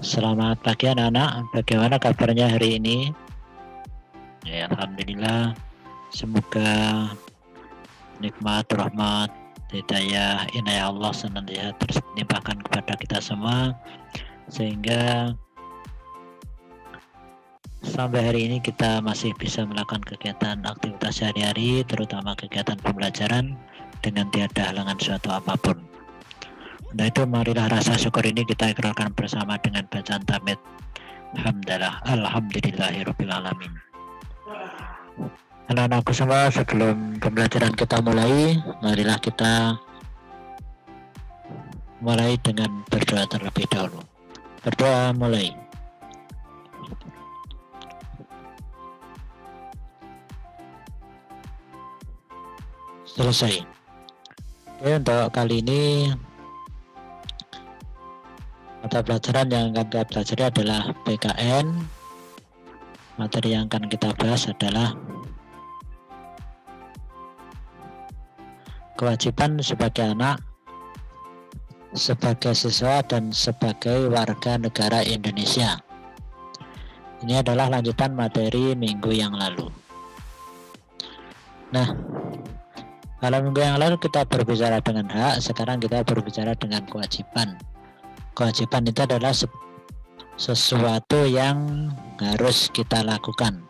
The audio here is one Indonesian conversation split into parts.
Selamat pagi anak-anak, bagaimana kabarnya hari ini? Ya, alhamdulillah, semoga nikmat, rahmat, hidayah, inayah Allah senantiasa terus dilimpahkan kepada kita semua, sehingga sampai hari ini kita masih bisa melakukan kegiatan aktivitas sehari-hari, terutama kegiatan pembelajaran dengan tiada halangan suatu apapun. Nah itu marilah rasa syukur ini kita ikrarkan bersama dengan bacaan tamid hamdalah alhamdulillahirabbil alamin. Anak-anakku semua, sebelum pembelajaran kita mulai, marilah kita mulai dengan berdoa terlebih dahulu. Berdoa mulai. Selesai. Oke, untuk kali ini mata pelajaran yang akan kita pelajari adalah PKN. Materi yang akan kita bahas adalah kewajiban sebagai anak, sebagai siswa, dan sebagai warga negara Indonesia. Ini adalah lanjutan materi minggu yang lalu. Nah, kalau minggu yang lalu kita berbicara dengan hak, sekarang kita berbicara dengan kewajiban. Kewajiban itu adalah sesuatu yang harus kita lakukan,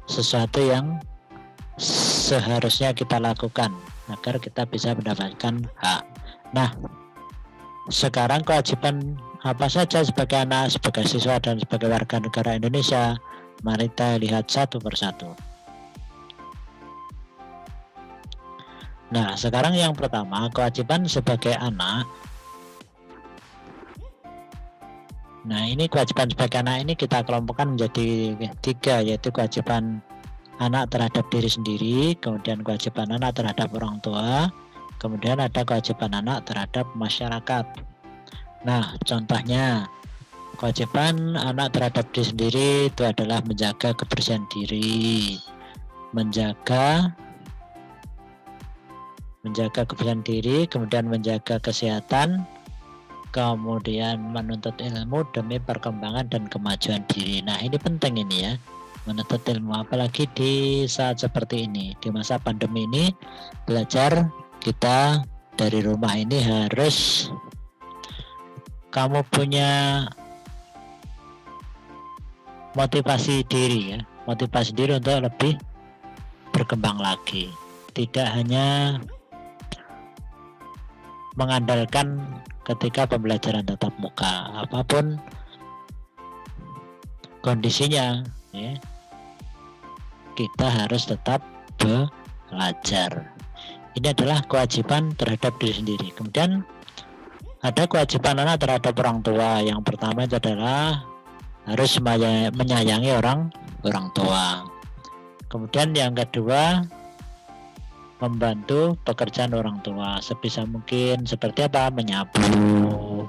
sesuatu yang seharusnya kita lakukan agar kita bisa mendapatkan hak. Nah, sekarang kewajiban apa saja sebagai anak, sebagai siswa, dan sebagai warga negara Indonesia? Mari kita lihat satu persatu. Nah, sekarang yang pertama, kewajiban sebagai anak. Nah, ini kewajiban sebagai anak ini kita kelompokkan menjadi 3, yaitu kewajiban anak terhadap diri sendiri, kemudian kewajiban anak terhadap orang tua, kemudian ada kewajiban anak terhadap masyarakat. Nah, contohnya kewajiban anak terhadap diri sendiri itu adalah menjaga kebersihan diri, menjaga kebersihan diri, kemudian menjaga kesehatan, kemudian menuntut ilmu demi perkembangan dan kemajuan diri. Nah, ini penting ini ya, menuntut ilmu, apalagi di saat seperti ini, di masa pandemi ini. Belajar kita dari rumah ini harus kamu punya motivasi diri ya, motivasi diri untuk lebih berkembang lagi, tidak hanya mengandalkan ketika pembelajaran tatap muka, apapun kondisinya ya, kita harus tetap belajar. Ini adalah kewajiban terhadap diri sendiri. Kemudian ada kewajiban anak terhadap orang tua. Yang pertama itu adalah harus menyayangi orang tua. Kemudian yang kedua, membantu pekerjaan orang tua sebisa mungkin, seperti apa? Menyapu,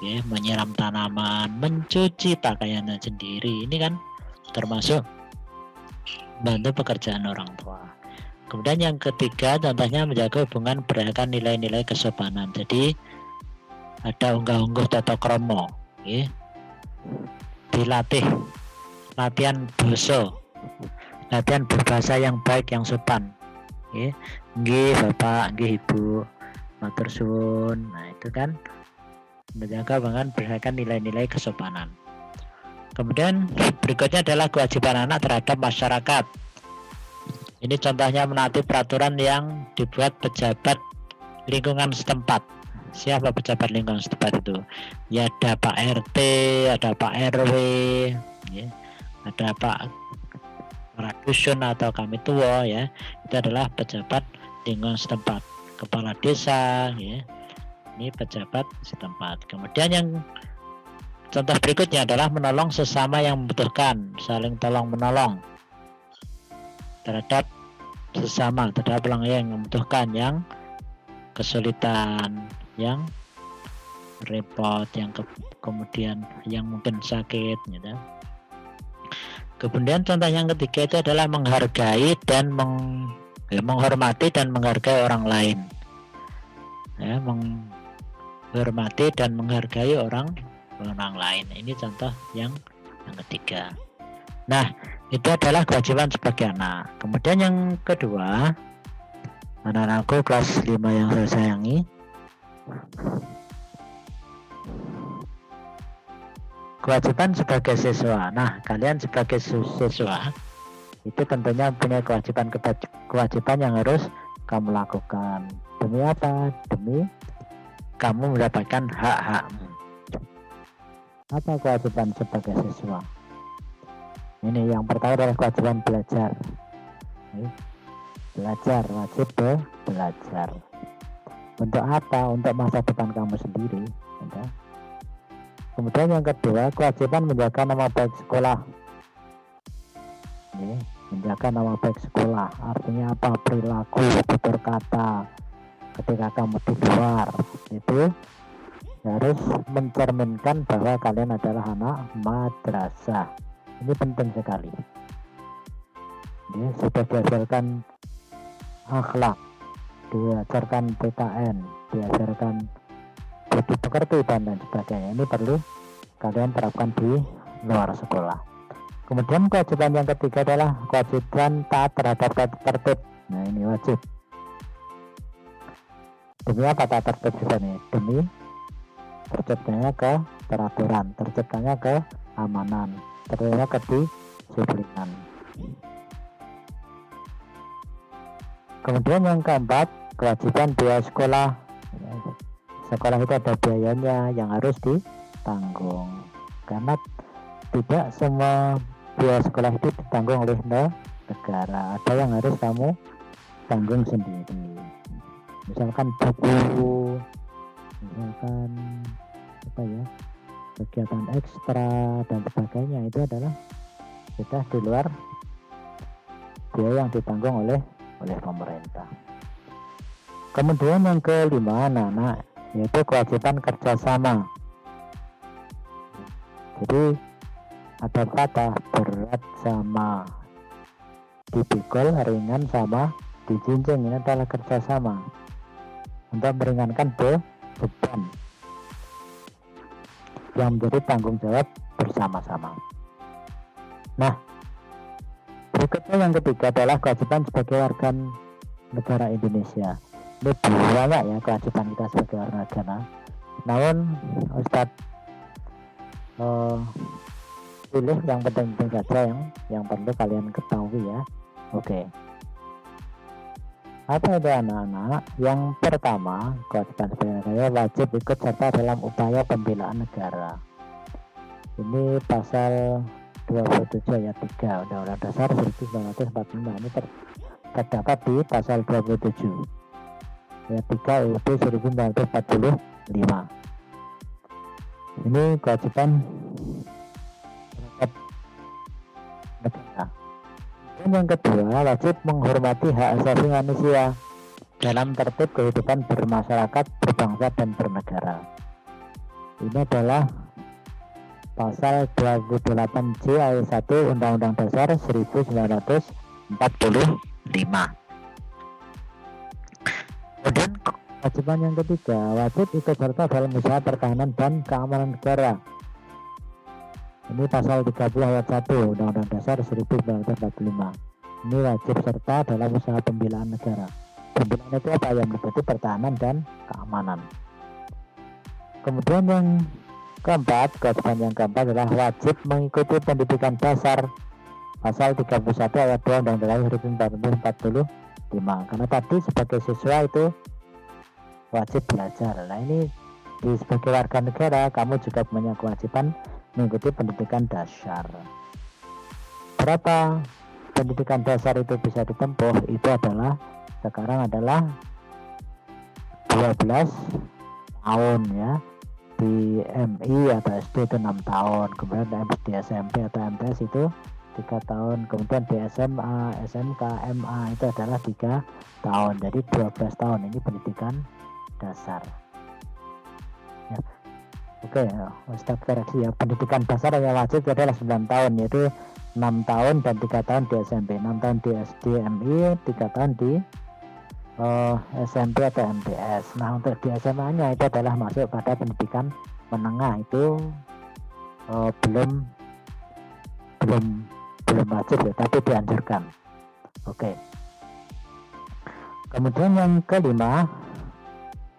ya, menyiram tanaman, mencuci pakaiannya sendiri. Ini kan termasuk bantu pekerjaan orang tua. Kemudian yang ketiga, contohnya menjaga hubungan berdasarkan nilai-nilai kesopanan. Jadi ada unggah-ungguh tata krama, ya, dilatih, latihan basa, latihan berbahasa yang baik, yang sopan. Nggih Bapak, nggih Ibu, matur suwun. Nah, itu kan menjaga bahkan berdasarkan nilai-nilai kesopanan. Kemudian berikutnya adalah kewajiban anak terhadap masyarakat. Ini contohnya menaati peraturan yang dibuat pejabat lingkungan setempat. Siapa pejabat lingkungan setempat itu? Ya ada Pak RT, ada Pak RW, ya, ada Pak dusun atau kami tua, ya, itu adalah pejabat lingkungan setempat, kepala desa, ya, ini pejabat setempat. Kemudian yang contoh berikutnya adalah menolong sesama yang membutuhkan, saling tolong menolong terhadap sesama, terhadap orang yang membutuhkan, yang kesulitan, yang repot, yang kemudian yang mungkin sakit, gitu. Kemudian contoh yang ketiga itu adalah menghargai dan menghormati dan menghargai orang lain. Ya, menghormati dan menghargai orang orang lain. Ini contoh yang ketiga. Nah, itu adalah kewajiban sebagai anak. Kemudian yang kedua, anak-anakku kelas 5 yang saya sayangi, kewajiban sebagai siswa. Nah, kalian sebagai siswa itu tentunya punya kewajiban yang harus kamu lakukan. Demi apa? Demi kamu mendapatkan hak-hakmu. Apa kewajiban sebagai siswa? Ini yang pertama adalah kewajiban belajar. Belajar, wajib belajar. Untuk apa? Untuk masa depan kamu sendiri. Kemudian yang kedua, kewajiban menjaga nama baik sekolah. Menjaga nama baik sekolah. Artinya apa? Perilaku, tutur kata ketika kamu di luar itu harus mencerminkan bahwa kalian adalah anak madrasah. Ini penting sekali. Sudah diajarkan akhlak, diajarkan PKN, diajarkan budi pekerti dan lain sebagainya. Ini perlu kalian terapkan di luar sekolah. Kemudian kewajiban yang ketiga adalah kewajiban taat terhadap tertib. Nah, ini wajib. Demi apa taat tertib di sini? Demi terciptanya keteraturan, terciptanya keamanan, terciptanya kedisiplinan. Kemudian yang keempat, kewajiban biaya sekolah. Sekolah itu ada biayanya yang harus ditanggung, karena tidak semua biaya sekolah itu ditanggung oleh negara. Ada yang harus kamu tanggung sendiri. Misalkan buku, misalkan kegiatan ekstra dan sebagainya, itu adalah sudah di luar biaya yang ditanggung oleh pemerintah. Kemudian yang kelima, anak-anak, yaitu kewajiban kerjasama. Jadi ada kata berat sama dipikul, ringan sama dijinjing. Ini adalah kerjasama untuk meringankan beban yang menjadi tanggung jawab bersama-sama. Nah, berikutnya yang ketiga adalah kewajiban sebagai warga negara Indonesia. Ini banyak ya kewajiban kita sebagai warga negara. Namun Ustadz pilih yang penting-penting saja yang perlu kalian ketahui ya. Oke. Apa itu anak-anak? Yang pertama, kewajiban sebagai negara wajib ikut serta dalam upaya pembelaan negara. Ini pasal 27 ayat 3 Undang-Undang Dasar 1945. Ini terdapat di pasal 27 ayat 3 UUD 1945. Ini kewajiban terhadap negara. Dan yang kedua, wajib menghormati hak asasi manusia dalam tertib kehidupan bermasyarakat, berbangsa dan bernegara. Ini adalah pasal 28C ayat 1 Undang-Undang Dasar 1945. Kemudian kewajiban yang ketiga, wajib ikut serta dalam usaha pertahanan dan keamanan negara. Ini pasal 30 ayat 1 Undang-Undang Dasar 1945. Ini wajib serta dalam usaha pembelaan negara. Pembelaan itu apa? Yang meliputi pertahanan dan keamanan. Kemudian yang keempat, kewajiban yang keempat adalah wajib mengikuti pendidikan dasar. Pasal 31 ayat 2 Undang-Undang 1945. Karena tadi sebagai siswa itu wajib belajar. Nah, ini sebagai warga negara kamu juga punya kewajiban mengikuti pendidikan dasar. Berapa pendidikan dasar itu bisa ditempuh? Itu adalah sekarang adalah 12 tahun ya. Di MI atau SD itu 6 tahun, kemudian di SMP atau MTS itu 3 tahun, kemudian di SMA, SMK, MA itu adalah 3 tahun. Jadi 12 tahun ini pendidikan dasar ya. Oke, Ustadz koreksi ya, pendidikan dasar yang wajib itu adalah 9 tahun, yaitu 6 tahun dan 3 tahun di SMP, 6 tahun di SD MI, 3 tahun di SMP atau MTS. Nah, untuk di SMA nya itu adalah masuk pada pendidikan menengah, itu belum belum belum wajib ya, tapi dianjurkan. Oke. Kemudian yang kelima,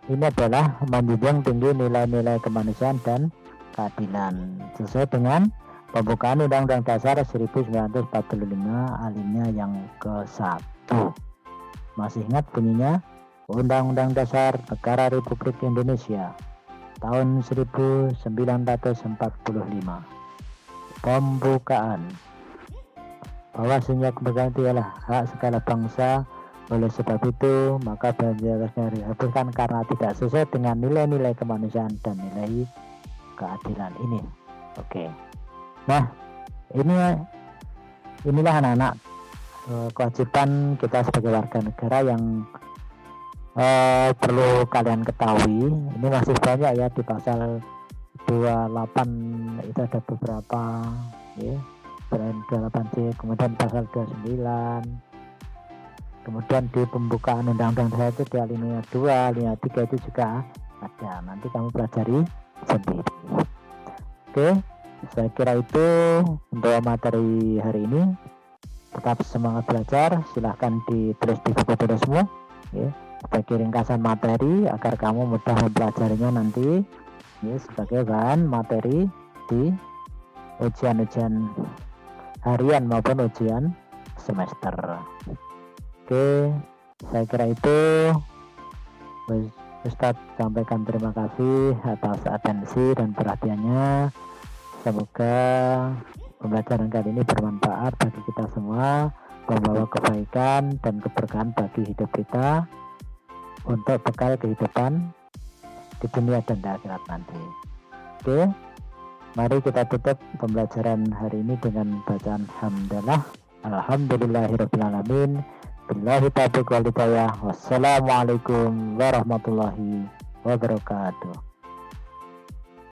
ini adalah menjunjung tinggi nilai-nilai kemanusiaan dan keadilan sesuai dengan pembukaan Undang-Undang Dasar 1945 alinea yang ke-1. Masih ingat bunyinya? Undang-Undang Dasar Negara Republik Indonesia tahun 1945. Pembukaan bahwasanya kemerdekaan itu adalah hak segala bangsa. Oleh sebab itu, maka banyak dihapuskan karena tidak sesuai dengan nilai-nilai kemanusiaan dan nilai keadilan ini. Oke. Nah, inilah anak-anak kewajiban kita sebagai warga negara yang perlu kalian ketahui. Ini masih banyak ya, di pasal 28 itu ada beberapa ya, selain 28C, kemudian pasal 29, kemudian di pembukaan undang-undang saya itu di alinea 2, alinea 3 itu juga ada, nanti kamu pelajari sendiri. Oke, saya kira itu untuk materi hari ini. Tetap semangat belajar, silahkan ditulis di buku tulismu ya, sebagai ringkasan materi agar kamu mudah mempelajarinya nanti ya, sebagai bahan materi di ujian-ujian harian maupun ujian semester. Oke, saya kira itu. Ustadz sampaikan terima kasih atas atensi dan perhatiannya. Semoga pembelajaran kali ini bermanfaat bagi kita semua, membawa kebaikan dan keberkahan bagi hidup kita untuk bekal kehidupan di dunia dan di akhirat nanti. Oke, mari kita tutup pembelajaran hari ini dengan bacaan hamdalah. Alhamdulillahirrabbilalamin. Billahi taufiq wal hidayah. Wassalamualaikum warahmatullahi wabarakatuh.